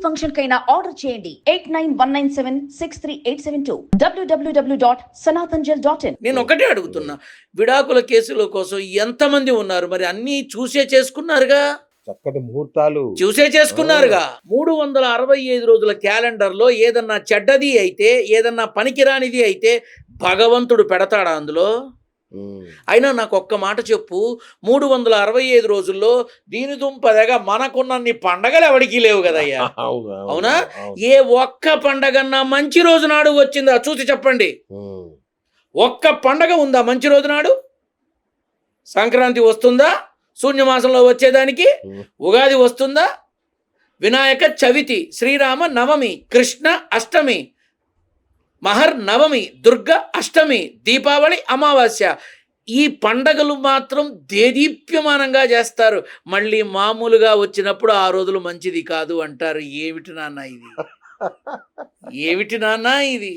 Function కైనా order చేయండి 8919763872 www.sanatanjal.in. నేను ఒకటే అడుగుతున్నా, విడాకుల కేసుల కోసం ఎంతమంది ఉన్నారు? మరి అన్నీ చూసే చేసుకున్నారుగా, చక్కటి ముహూర్తాలు చూసే చేసుకున్నారుగా. 365 రోజుల క్యాలెండర్లో ఏదన్నా చెడ్డది అయితే, ఏదన్నా పనికిరానిది అయితే భగవంతుడు పెడతాడా అందులో? అయినా నాకు ఒక్క మాట చెప్పు, 365 రోజుల్లో దీని దుంపదగా మనకున్నన్ని పండగలు ఎవడికి లేవు కదయ్యా. అవునా? ఏ ఒక్క పండగన్నా మంచి రోజు నాడు వచ్చిందా చూసి చెప్పండి. ఒక్క పండగ ఉందా మంచి రోజు నాడు? సంక్రాంతి వస్తుందా శూన్యమాసంలో వచ్చేదానికి? ఉగాది వస్తుందా? వినాయక చవితి, శ్రీరామ నవమి, కృష్ణ అష్టమి, మహర్ నవమి, దుర్గ అష్టమి, దీపావళి, అమావాస్య. ఈ పండగలు మాత్రం దేదీప్యమానంగా చేస్తారు. మళ్ళీ మామూలుగా వచ్చినప్పుడు ఆ రోజులు మంచిది కాదు అంటారు. ఏమిటి నాన్న ఇది? ఏమిటి నాన్న ఇది?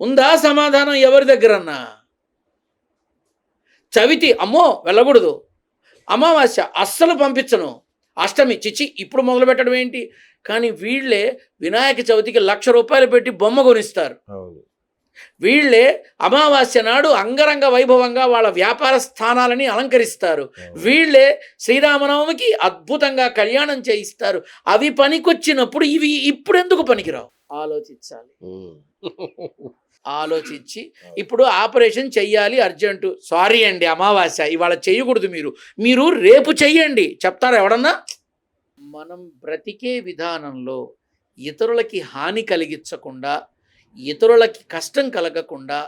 ఉందా సమాధానం ఎవరి దగ్గరన్నా? చవితి అమ్మో వెళ్ళకూడదు, అమావాస్య అస్సలు పంపించను, అష్టమి చిచి ఇప్పుడు మొదలు పెట్టడం ఏంటి? కానీ వీళ్ళే వినాయక చవితికి 1,00,000 రూపాయలు పెట్టి బొమ్మ కొనిస్తారు. వీళ్ళే అమావాస్య నాడు అంగరంగ వైభవంగా వాళ్ళ వ్యాపార స్థానాలని అలంకరిస్తారు. వీళ్ళే శ్రీరామనవమికి అద్భుతంగా కళ్యాణం చేయిస్తారు. అవి పనికొచ్చినప్పుడు ఇవి ఇప్పుడెందుకు పనికిరావు? ఆలోచించాలి. ఆలోచించి ఇప్పుడు ఆపరేషన్ చెయ్యాలి అర్జెంటు. సారీ అండి అమావాస్య ఇవాళ చేయకూడదు, మీరు రేపు చెయ్యండి చెప్తారా ఎవడన్నా? మనం బ్రతికే విధానంలో ఇతరులకి హాని కలిగించకుండా, ఇతరులకి కష్టం కలగకుండా,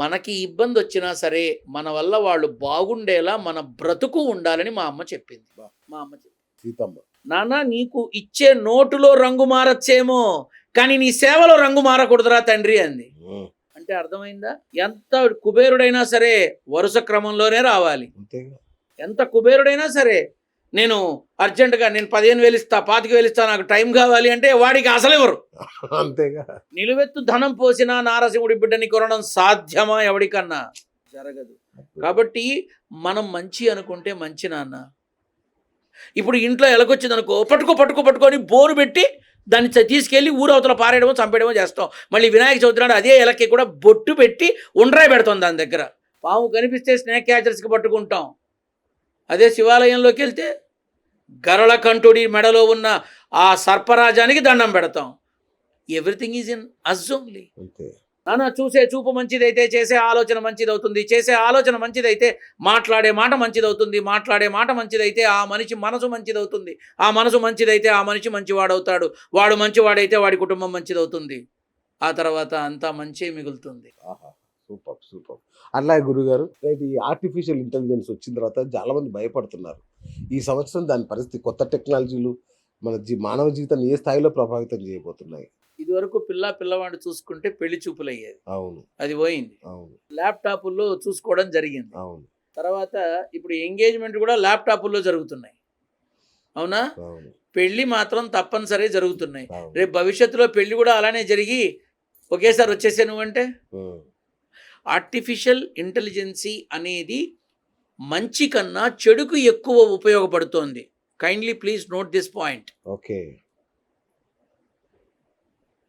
మనకి ఇబ్బంది వచ్చినా సరే మన వల్ల వాళ్ళు బాగుండేలా మన బ్రతుకు ఉండాలని మా అమ్మ చెప్పింది. సీతమ్మ, నాన్న నీకు ఇచ్చే నోటులో రంగు మారచ్చేమో కానీ నీ సేవలో రంగు మారకూడదురా తండ్రి అంది. అంటే అర్థమైందా? ఎంత కుబేరుడైనా సరే వరుస క్రమంలోనే రావాలి. ఎంత కుబేరుడైనా సరే నేను అర్జెంటుగా నేను 15,000 ఇస్తా, 25,000 ఇస్తా, నాకు టైం కావాలి అంటే వాడికి అసలు ఎవరు? అంతేగా. నిలువెత్తు ధనం పోసినా నారసింహుడి బిడ్డని కొనడం సాధ్యమా? ఎవడికన్నా జరగదు. కాబట్టి మనం మంచి అనుకుంటే మంచి నాన్న. ఇప్పుడు ఇంట్లో ఎలకొచ్చింది అనుకో, పట్టుకొని బోరు పెట్టి దాన్ని తీసుకెళ్ళి ఊరవతల పారేయడమో చంపేయడమో చేస్తాం. మళ్ళీ వినాయక చవితి నాడు అదే ఎలక్కి కూడా బొట్టు పెట్టి ఉండ్రాయి పెడతాం దాని దగ్గర. పాము కనిపిస్తే స్నేక్ క్యాచర్స్కి పట్టుకుంటాం. అదే శివాలయంలోకి వెళ్తే గరళ కంఠుడి మెడలో ఉన్న ఆ సర్పరాజానికి దండం పెడతాం. Everything is in us only. నాన్న చూసే చూపు మంచిదైతే చేసే ఆలోచన మంచిదవుతుంది, చేసే ఆలోచన మంచిదైతే మాట్లాడే మాట మంచిదవుతుంది, మాట్లాడే మాట మంచిదైతే ఆ మనిషి మనసు మంచిదవుతుంది, ఆ మనసు మంచిదైతే ఆ మనిషి మంచివాడవుతాడు, వాడు మంచివాడైతే వాడి కుటుంబం మంచిదవుతుంది, ఆ తర్వాత అంతా మంచి మిగులుతుంది. Super super. అలాగే గురుగారు, ఈ ఆర్టిఫిషియల్ ఇంటెలిజెన్స్ వచ్చిన తర్వాత చాలా మంది భయపడుతున్నారు. ఈ సంవత్సరం దాని పరిస్థితి, కొత్త టెక్నాలజీలు మన మానవ జీవితాన్ని ఏ స్థాయిలో ప్రభావితం చేయబోతున్నాయి? ఇదివరకు పిల్లవాడిని చూసుకుంటే పెళ్లి చూపులు అయ్యేది. అవును, అది పోయింది. అవును, ల్యాప్టాప్ల్లో చూసుకోవడం జరిగింది. అవును. తర్వాత ఇప్పుడు ఎంగేజ్మెంట్ కూడా ల్యాప్టాప్ల్లో జరుగుతున్నాయి. అవునా? పెళ్లి మాత్రం తప్పనిసరి జరుగుతున్నాయి. రేపు భవిష్యత్తులో పెళ్లి కూడా అలానే జరిగి ఒకేసారి వచ్చేసే నువ్వంటే. ఆర్టిఫిషియల్ ఇంటెలిజెన్సీ అనేది మంచి కన్నా చెడుకు ఎక్కువ ఉపయోగపడుతోంది. Kindly please note this point. Okay.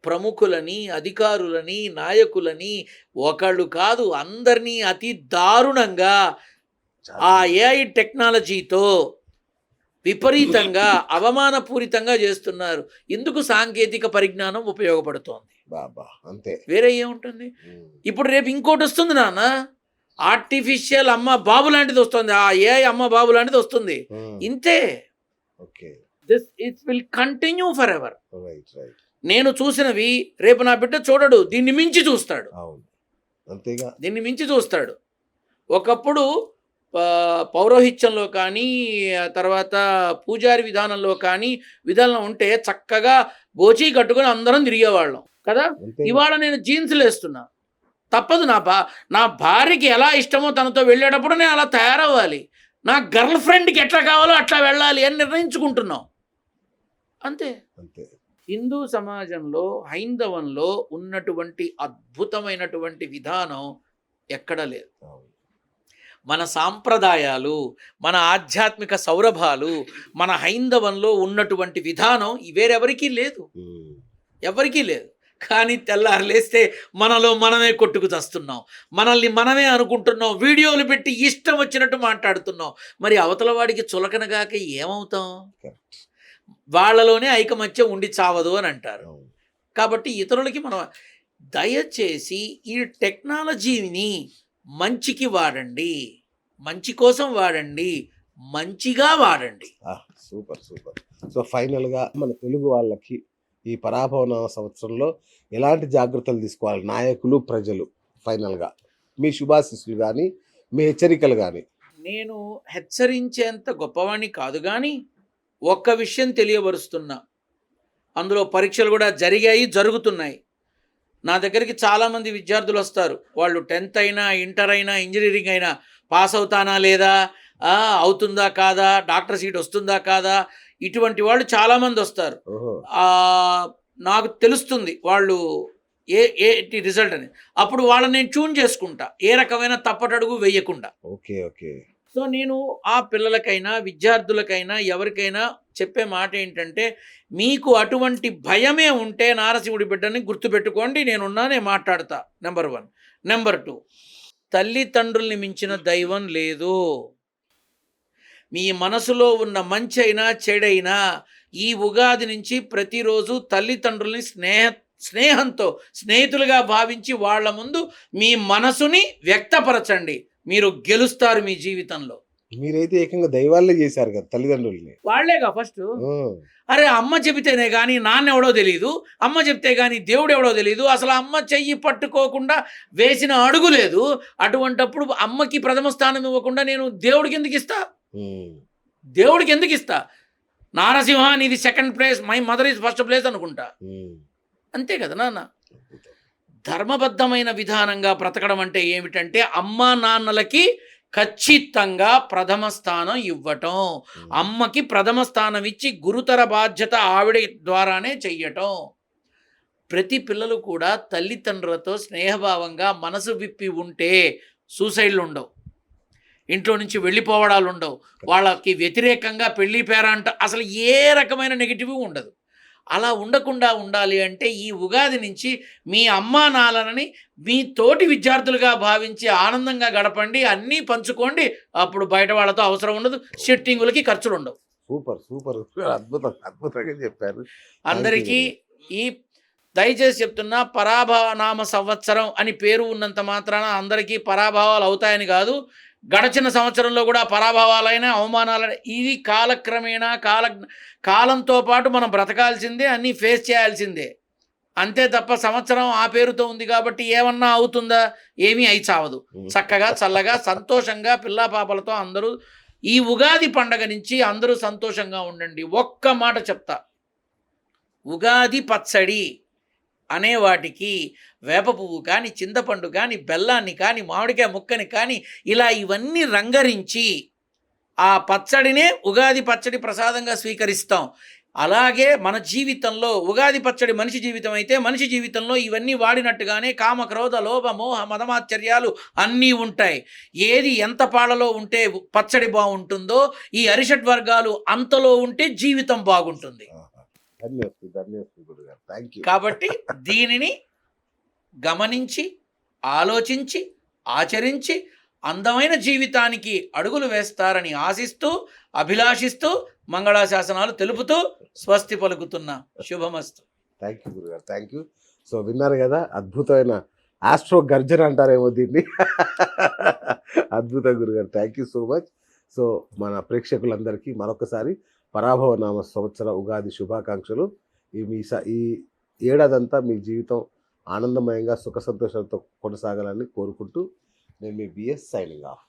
ప్రముఖులని, అధికారులని, నాయకులని ఒకళ్ళు కాదు అందరినీ అతి దారుణంగా ఆ ఏఐ టెక్నాలజీతో విపరీతంగా అవమానపూరితంగా చేస్తున్నారు. ఇందుకు సాంకేతిక పరిజ్ఞానం ఉపయోగపడుతోంది. అంతే, వేరే ఏముంటుంది? ఇప్పుడు రేపు ఇంకోటి వస్తుంది నాన్న, ఆర్టిఫిషియల్ అమ్మ బాబు లాంటిది వస్తుంది, ఆ ఏఐ అమ్మ బాబు లాంటిది వస్తుంది. ఇంతే. This it will continue for ever. నేను చూసినవి రేపు నా బిడ్డ చూడడు, దీన్ని మించి చూస్తాడు. అంతేగా, దీన్ని మించి చూస్తాడు. ఒకప్పుడు పౌరోహిత్యంలో కానీ తర్వాత పూజారి విధానంలో కానీ విధానం ఉంటే చక్కగా గోచీ కట్టుకొని అందరం తిరిగేవాళ్ళం కదా. ఇవాళ నేను జీన్స్లు వేస్తున్నా, తప్పదు. నా భార్యకి ఎలా ఇష్టమో తనతో వెళ్ళేటప్పుడు నేను అలా తయారవ్వాలి, నా గర్ల్ ఫ్రెండ్కి ఎట్లా కావాలో అట్లా వెళ్ళాలి అని నిర్ణయించుకుంటున్నాం. అంతే. హిందూ సమాజంలో, హైందవంలో ఉన్నటువంటి అద్భుతమైనటువంటి విధానం ఎక్కడా లేదు. మన సాంప్రదాయాలు, మన ఆధ్యాత్మిక సౌరభాలు, మన హైందవంలో ఉన్నటువంటి విధానం వేరెవరికీ లేదు, ఎవరికీ లేదు. కానీ తెల్లారు లేస్తే మనలో మనమే కొట్టుకు చస్తున్నాం, మనల్ని మనమే అనుకుంటున్నాం, వీడియోలు పెట్టి ఇష్టం వచ్చినట్టు మాట్లాడుతున్నాం. మరి అవతల వాడికి చులకనగాక ఏమవుతాం? వాళ్ళలోనే ఐకమత్యం ఉండి చావదు అని అంటారు. కాబట్టి ఇతరులకి మనం దయచేసి ఈ టెక్నాలజీని మంచికి వాడండి, మంచి కోసం వాడండి, మంచిగా వాడండి. Super super. సో ఫైనల్గా మన తెలుగు వాళ్ళకి ఈ పరాభవన సంవత్సరంలో ఎలాంటి జాగ్రత్తలు తీసుకోవాలి నాయకులు, ప్రజలు? ఫైనల్గా మీ శుభాశీస్సులు కానీ, మీ హెచ్చరికలు కానీ. నేను హెచ్చరించేంత గొప్పవాణ్ణి కాదు, కానీ ఒక్క విషయం తెలియబరుస్తున్నా. అందులో పరీక్షలు కూడా జరిగాయి, జరుగుతున్నాయి. నా దగ్గరికి చాలామంది విద్యార్థులు వస్తారు. వాళ్ళు 10th అయినా, ఇంటర్ అయినా, ఇంజనీరింగ్ అయినా పాస్ అవుతానా లేదా, అవుతుందా కాదా, డాక్టర్ సీట్ వస్తుందా కాదా, ఇటువంటి వాళ్ళు చాలామంది వస్తారు. నాకు తెలుస్తుంది వాళ్ళు ఏంటి రిజల్ట్ అని. అప్పుడు వాళ్ళని నేను ట్యూన్ చేసుకుంటా, ఏ రకమైన తప్పటడుగు వేయకుండా. Okay okay. సో నేను ఆ పిల్లలకైనా, విద్యార్థులకైనా, ఎవరికైనా చెప్పే మాట ఏంటంటే, మీకు అటువంటి భయమే ఉంటే నారసింహుడి బిడ్డని గుర్తుపెట్టుకోండి, నేనున్నానే మాట్లాడతా. నెంబర్ 1. నెంబర్ 2, తల్లిదండ్రుల్ని మించిన దైవం లేదు. మీ మనసులో ఉన్న మంచి అయినా చెడైనా ఈ ఉగాది నుంచి ప్రతిరోజు తల్లిదండ్రుల్ని స్నేహంతో స్నేహితులుగా భావించి వాళ్ళ ముందు మీ మనసుని వ్యక్తపరచండి. మీరు గెలుస్తారు మీ జీవితంలో. మీరైతే ఏకంగా దైవాలే చేశారు కదా తల్లిదండ్రుల్ని. వాళ్లేగా ఫస్ట్. అరే అమ్మ చెబితేనే కానీ నాన్న ఎవడో తెలియదు, అమ్మ చెప్తే కానీ దేవుడు ఎవడో తెలియదు, అసలు అమ్మ చెయ్యి పట్టుకోకుండా వేసిన అడుగు లేదు. అటువంటప్పుడు అమ్మకి ప్రథమ స్థానం ఇవ్వకుండా నేను దేవుడికి ఎందుకు ఇస్తా? దేవుడికి ఎందుకు ఇస్తా? నారసింహ నీది 2nd place, my mother is 1st place అనుకుంటా. అంతే కదా నాన్న. ధర్మబద్ధమైన విధానంగా బ్రతకడం అంటే ఏమిటంటే అమ్మా నాన్నలకి ఖచ్చితంగా ప్రథమ స్థానం ఇవ్వటం, అమ్మకి ప్రథమ స్థానం ఇచ్చి గురుతర బాధ్యత ఆవిడ ద్వారానే చెయ్యటం. ప్రతి పిల్లలు కూడా తల్లిదండ్రులతో స్నేహభావంగా మనసు విప్పి ఉంటే సూసైడ్లు ఉండవు, ఇంట్లో నుంచి వెళ్ళిపోవడాలు ఉండవు, వాళ్ళకి వ్యతిరేకంగా పెళ్లి పేరంట అసలు ఏ రకమైన నెగిటివ్ ఉండదు. అలా ఉండకుండా ఉండాలి అంటే ఈ ఉగాది నుంచి మీ అమ్మా నాన్నలని మీ తోటి విద్యార్థులుగా భావించి ఆనందంగా గడపండి, అన్నీ పంచుకోండి. అప్పుడు బయట వాళ్ళతో అవసరం ఉండదు, సిట్టింగులకి ఖర్చులు ఉండవు. సూపర్ సూపర్, అద్భుతంగా చెప్పారు. అందరికీ ఈ దయచేసి చెప్తున్నా, పరాభవనామ సంవత్సరం అని పేరు ఉన్నంత మాత్రాన అందరికీ పరాభవాలు అవుతాయని కాదు. గడచిన సంవత్సరంలో కూడా పరాభవాలైన, అవమానాలైన, ఇది కాలక్రమేణా కాలంతో పాటు మనం బ్రతకాల్సిందే, అన్నీ ఫేస్ చేయాల్సిందే. అంతే తప్ప సంవత్సరం ఆ పేరుతో ఉంది కాబట్టి ఏమన్నా అవుతుందా? ఏమీ అయి చావదు. చక్కగా చల్లగా సంతోషంగా పిల్లా పాపలతో అందరూ ఈ ఉగాది పండగ నుంచి అందరూ సంతోషంగా ఉండండి. ఒక్క మాట చెప్తా, ఉగాది పచ్చడి అనే వాటికి వేప పువ్వు కానీ, చింతపండు కానీ, బెల్లాన్ని కానీ, మామిడికాయ ముక్కని కానీ ఇలా ఇవన్నీ రంగరించి ఆ పచ్చడినే ఉగాది పచ్చడి ప్రసాదంగా స్వీకరిస్తాం. అలాగే మన జీవితంలో ఉగాది పచ్చడి మనిషి జీవితం అయితే మనిషి జీవితంలో ఇవన్నీ వాడినట్టుగానే కామ, క్రోధ, లోభ, మోహ, మదమాశ్చర్యాలు అన్నీ ఉంటాయి. ఏది ఎంత పాలలో ఉంటే పచ్చడి బాగుంటుందో ఈ అరిషడ్ వర్గాలు అంతలో ఉంటే జీవితం బాగుంటుంది. కాబట్టి దీనిని గమనించి, ఆలోచించి, ఆచరించి అందమైన జీవితానికి అడుగులు వేస్తారని ఆశిస్తూ, అభిలాషిస్తూ, మంగళాశాసనాలు తెలుపుతూ స్వస్తి పలుకుతున్నా. శుభమస్తు. థ్యాంక్ యూ గురుగారు, థ్యాంక్ యూ. సో విన్నారు కదా, అద్భుతమైన ఆస్ట్రో గర్జన అంటారేమో దీన్ని. అద్భుతం గురుగారు, thank you so much. So మన ప్రేక్షకులందరికీ మరొకసారి పరాభవ నామ సంవత్సర ఉగాది శుభాకాంక్షలు. ఈ ఏడాదంతా మీ జీవితం ఆనందమయంగా సుఖ సంతోషాలతో కొనసాగాలని కోరుకుంటూ నేను మీ బిఎస్ సైనింగ్ ఆఫ్.